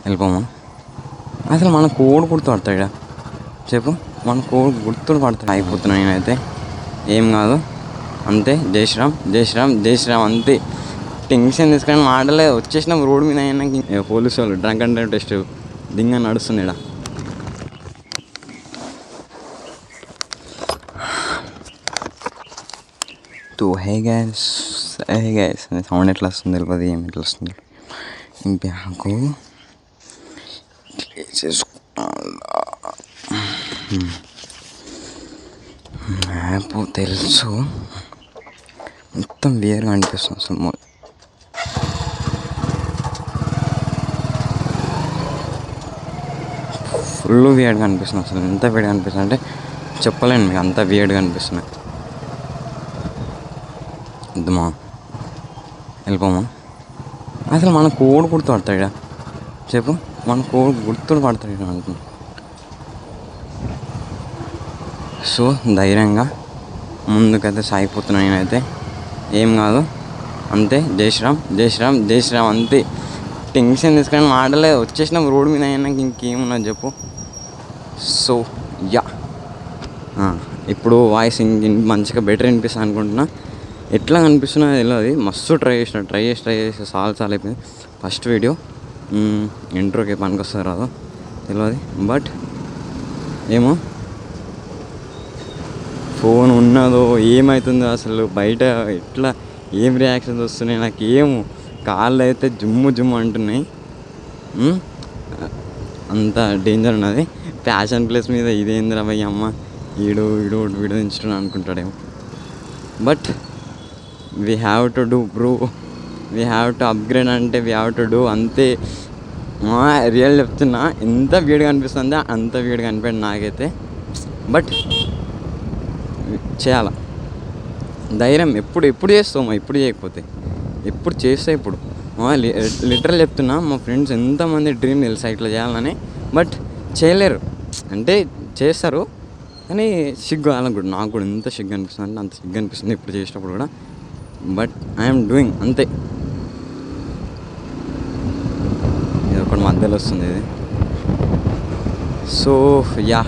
వెళ్ళిపోమా. అసలు మన కోడ్ గుర్తుపడతాడా చెప్పు, మన కోడ్ గుర్తుడు పడతాడు. అయిపోతున్నాను నేనైతే, ఏం కాదు అంతే. జై శ్రీరామ్ జై శ్రీరామ్ జై శ్రీరామ్ అంతే. టెన్షన్ తీసుకొని మాటలే వచ్చేసిన రోడ్డు మీద అయినా పోలీసు వాళ్ళు డ్రంక్ అండ్ డ్రైవ్ టెస్ట్ దింగ నడుస్తుంది ఇక్కడ. హే గ్యాస్ సౌండ్ ఎట్లా వస్తుంది తెలియదు, ఏం ఎట్లా వస్తుంది. బ్యాగు మ్యాప్ తెలుసు, మొత్తం వేరుగా అనిపిస్తుంది అసలు. ఫుల్ వేడిగా అనిపిస్తుంది అసలు. ఎంత వేడిగా అనిపిస్తుంది అంటే చెప్పలేను మీకు, అంత వేడిగా అనిపిస్తున్నాయి. వద్దుమా, వెళ్ళిపోమా. అసలు మన కోడ్ గుర్తుపడతాడా చెప్పు, మన కోడ్ గుర్తుడు పడతాడు అనుకుంటున్నా. సో ధైర్యంగా ముందుకైతే సాగిపోతున్నాను నేనైతే, ఏం కాదు అంతే. జై శ్రీరామ్ జై శ్రీరామ్ జై శ్రీరామ్ అంతే. టెన్షన్ తీసుకొని మాటలే వచ్చేసిన రోడ్డు మీద అయినా ఇంకేమున్నది చెప్పు. సో యా, ఇప్పుడు వాయిస్ మంచిగా బెటర్ అనిపిస్తుంది అనుకుంటున్నా. ఎట్లా కనిపిస్తున్నా తెలియదు, మస్తు ట్రై చేసి చాలా అయిపోయింది. ఫస్ట్ వీడియో ఇంట్రోకి పనికి వస్తుంది రాదు తెలియదు, బట్ ఏమో ఫోన్ ఉన్నదో ఏమవుతుందో అసలు బయట ఎట్లా ఏం రియాక్షన్స్ వస్తున్నాయి నాకు ఏమో. కాళ్ళు అయితే జుమ్ము అంటున్నాయి, అంత డేంజర్ ఉన్నది. ఫ్యాషన్ ప్లేస్ మీద ఇదేంద్రా భయ్ అమ్మ, వీడు దించుతున్నా అనుకుంటాడేమో. But we have to do bro, we have to upgrade అంటే వీ హ్యావ్ టు డూ అంతే. రియల్ చెప్తున్నా, ఎంత వీడిగా అనిపిస్తుందో అంత వీడిగా అనిపించండి నాకైతే. బట్ చేయాల ధైర్యం. ఎప్పుడు చేస్తామా, ఇప్పుడు చేయకపోతే ఎప్పుడు చేస్తా. ఇప్పుడు లిటరల్ చెప్తున్నా, మా ఫ్రెండ్స్ ఎంతమంది డ్రీమ్ తెలుసా ఇట్లా చేయాలని, బట్ చేయలేరు. అంటే చేస్తారు కానీ సిగ్గు వాళ్ళకు కూడా. నాకు కూడా ఎంత సిగ్గు అనిపిస్తుంది అంటే అంత సిగ్గు అనిపిస్తుంది ఇప్పుడు చేసినప్పుడు కూడా. బట్ ఐఎమ్ డూయింగ్ అంతే. ఇది ఒకటి మధ్యలో వస్తుంది ఇది. సో యా,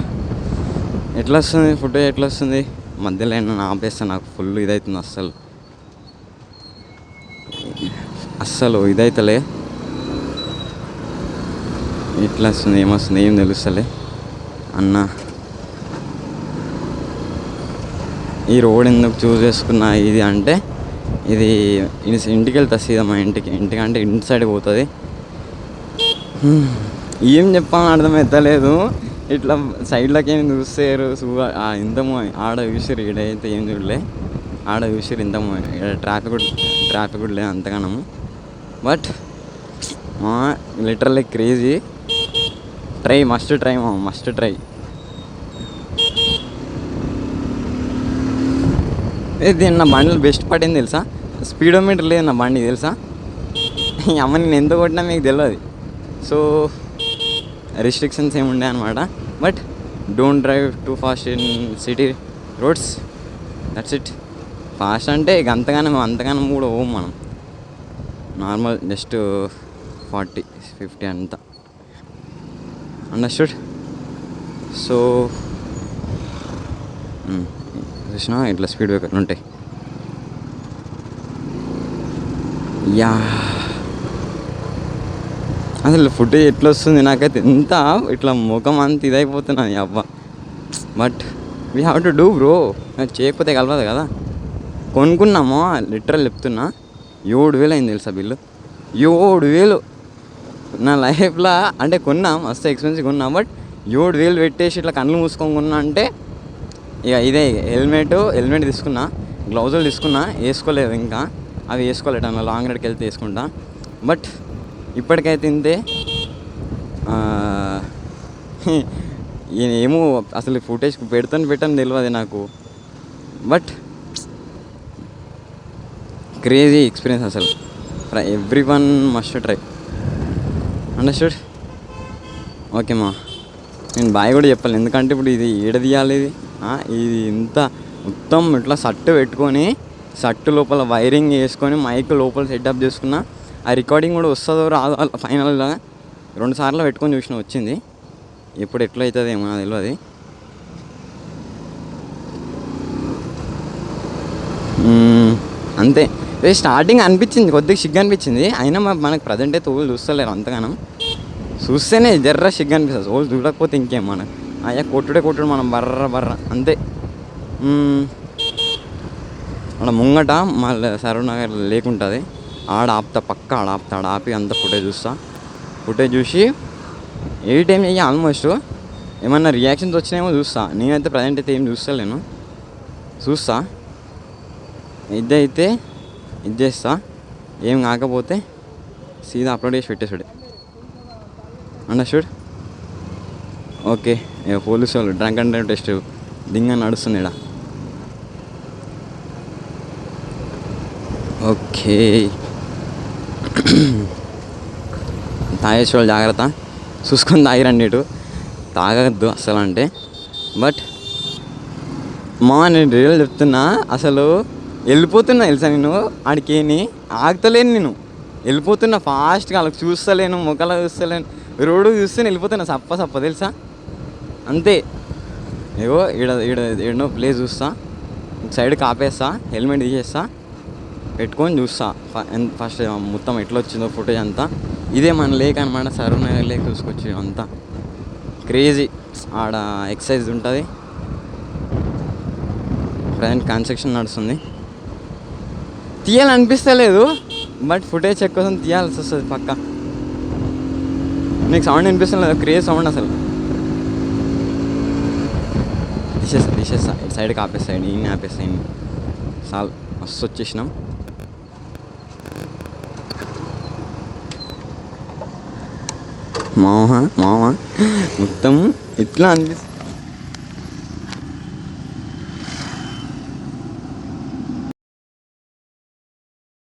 ఎట్లా వస్తుంది ఫుటేజ్, ఎట్లా వస్తుంది మధ్యలో అయినా ఆపేస్తే నాకు ఫుల్ ఇదవుతుంది. అస్సలు ఇదైతలే. ఎట్లా వస్తుంది ఏమొస్తుంది ఏం తెలుస్తలే అన్న. ఈ రోడ్ ఎందుకు చూస్ చేసుకున్నా ఇది అంటే, ఇది ఇంటికి వెళ్తా సీదా మా ఇంటికంటే ఇంటి సైడ్ పోతుంది. ఏం చెప్పాలని అర్థమవుతలేదు. ఇట్లా సైడ్లోకి ఏమి చూస్తారు ఇంతమో ఆడ చూసారు, ఈడైతే ఏం చూడలే. ఆడ చూసారు ఇంతమో ట్రాఫిక్ కూడా లేదు అంతగానము. But literally crazy. Must try. ఇది నా బండిలో బెస్ట్ పార్ట్ ఏంది తెలుసా, స్పీడోమీటర్ లేదు నా బండి తెలుసా. అమ్మ నేను ఎంత కొట్టినా మీకు తెలియదు. సో రిస్ట్రిక్షన్స్ ఏమి ఉండే అనమాట. But don't drive too fast in city roads, that's it. Fast అంటే ఇక అంతగానం కూడా పోం మనం. నార్మల్ జస్ట్ 40-50 అంతా. అండర్స్టూడ్. సో చూసినా ఇట్లా స్పీడ్ బ్రేకర్లు ఉంటాయి. యా, అసలు ఫుటేజ్ ఎట్లా వస్తుంది నాకైతే, ఎంత ఇట్లా ముఖం అంత ఇదైపోతున్నాను అబ్బా. But we have to do bro, చేయకపోతే కలవదు కదా. కొనుక్కున్నామో లిటరల్ చెప్తున్నా, 7,000 అయింది తెలుసా బిల్లు. 7,000 నా లైఫ్లో. అంటే కొన్నా, మస్తు ఎక్స్పెన్సివ్ కొన్నా. బట్ 7,000 పెట్టేసి ఇట్లా కళ్ళు మూసుకొని కొన్నా అంటే ఇక ఇదే. హెల్మెట్ తీసుకున్నా, గ్లౌజులు తీసుకున్నా, వేసుకోలేదు ఇంకా. అవి వేసుకోలేదు, అన్న లాంగ్ రైడ్కి వెళ్తే వేసుకుంటా. బట్ ఇప్పటికైతే ఇంతే. ఏమో అసలు ఫుటేజ్ పెట్టని తెలియదు నాకు. బట్ క్రేజీ ఎక్స్పీరియన్స్ అసలు. Every one must try. Understood. Okay మా, నేను బాయ్ కూడా చెప్పాలి, ఎందుకంటే ఇప్పుడు ఇది ఏడ తీయాలి. ఇది ఇంత మొత్తం ఇట్లా షర్ట్ పెట్టుకొని, షర్ట్ లోపల వైరింగ్ వేసుకొని, మైక్ లోపల సెటప్ చేసుకున్నా. ఆ రికార్డింగ్ కూడా వస్తుందో రాదో ఫైనల్గా 2 సార్లు పెట్టుకొని చూసిన వచ్చింది. ఎప్పుడు ఎట్లా అవుతుంది ఏమో నాకు తెలియదు. అంతే. స్టార్టింగ్ అనిపించింది కొద్దిగా సిగ్గు అనిపించింది. అయినా మనకు ప్రజెంట్ అయితే ఓళ్ళు చూస్తలేరు అంతగానం. చూస్తేనే జర్ర సిగ్గు అనిపిస్తుంది. ఓళ్ళు చూడకపోతే ఇంకేం మనకు అయ్యా కొట్టుడు మనం బర్ర అంతే. ఆడ ముంగట మళ్ళీ సరూర్ నగర్ లేకుంటుంది. ఆడ ఆపి అంతా ఫుటేజ్ చూసి ఎడిట్ ఏం చెయ్యి ఆల్మోస్ట్. ఏమన్నా రియాక్షన్స్ వచ్చినాయేమో చూస్తా. నేనైతే ప్రజెంట్ అయితే ఏం చూస్తలేను. చూస్తా ఇదైతే ఇది చేస్తా. ఏం కాకపోతే సీదా అప్లోడ్ చేసి పెట్టేసాడు. అండర్స్టూడ్. ఓకే. పోలీసు వాళ్ళు డ్రంక్ అండ్ డ్రైవ్ టెస్ట్ దింగ నడుస్తుంది ఇక్కడ. ఓకే. తాగేసి వాళ్ళు జాగ్రత్త చూసుకొని తాగిరండి. ఇటు తాగద్దు అసలు అంటే. బట్ నేను రియల్ చెప్తున్నా, అసలు వెళ్ళిపోతున్నా తెలుసా నేను ఆడికేని ఆగుతలేను. నేను వెళ్ళిపోతున్నా ఫాస్ట్గా. వాళ్ళకి చూస్తలేను, ముఖాలు చూస్తలేను, రోడ్డు చూస్తే వెళ్ళిపోతున్నా సప్ప తెలుసా. అంతే. ఏవో ఈడో ప్లేస్ చూస్తా, సైడ్కి ఆపేస్తా, హెల్మెట్ తీసేస్తా, పెట్టుకొని చూస్తా ఫస్ట్ మొత్తం ఎట్లా వచ్చిందో ఫుటేజ్ అంతా. ఇదే మన లేక్ అనమాట, సరూర్ నగర్ లేక్ చూసుకొచ్చి అంతా క్రేజీ. ఆడ ఎక్సర్సైజ్ ఉంటుంది. ప్రజెంట్ కన్స్ట్రక్షన్ నడుస్తుంది. తీయాలనిపిస్తలేదు, బట్ ఫుటేజ్ చెక్ కోసం తీయాల్సి వస్తుంది పక్క. నీకు సౌండ్ వినిపిస్తలేదు, క్రేజ్ సౌండ్ అసలు. తీసేస్తా ఇటు సైడ్కి ఆపేస్తాయి, ఈయన ఆపేస్తాయి. చాలు మస్తు వచ్చేసినాం. మామ మొత్తం ఇట్లా అనిపిస్తుంది.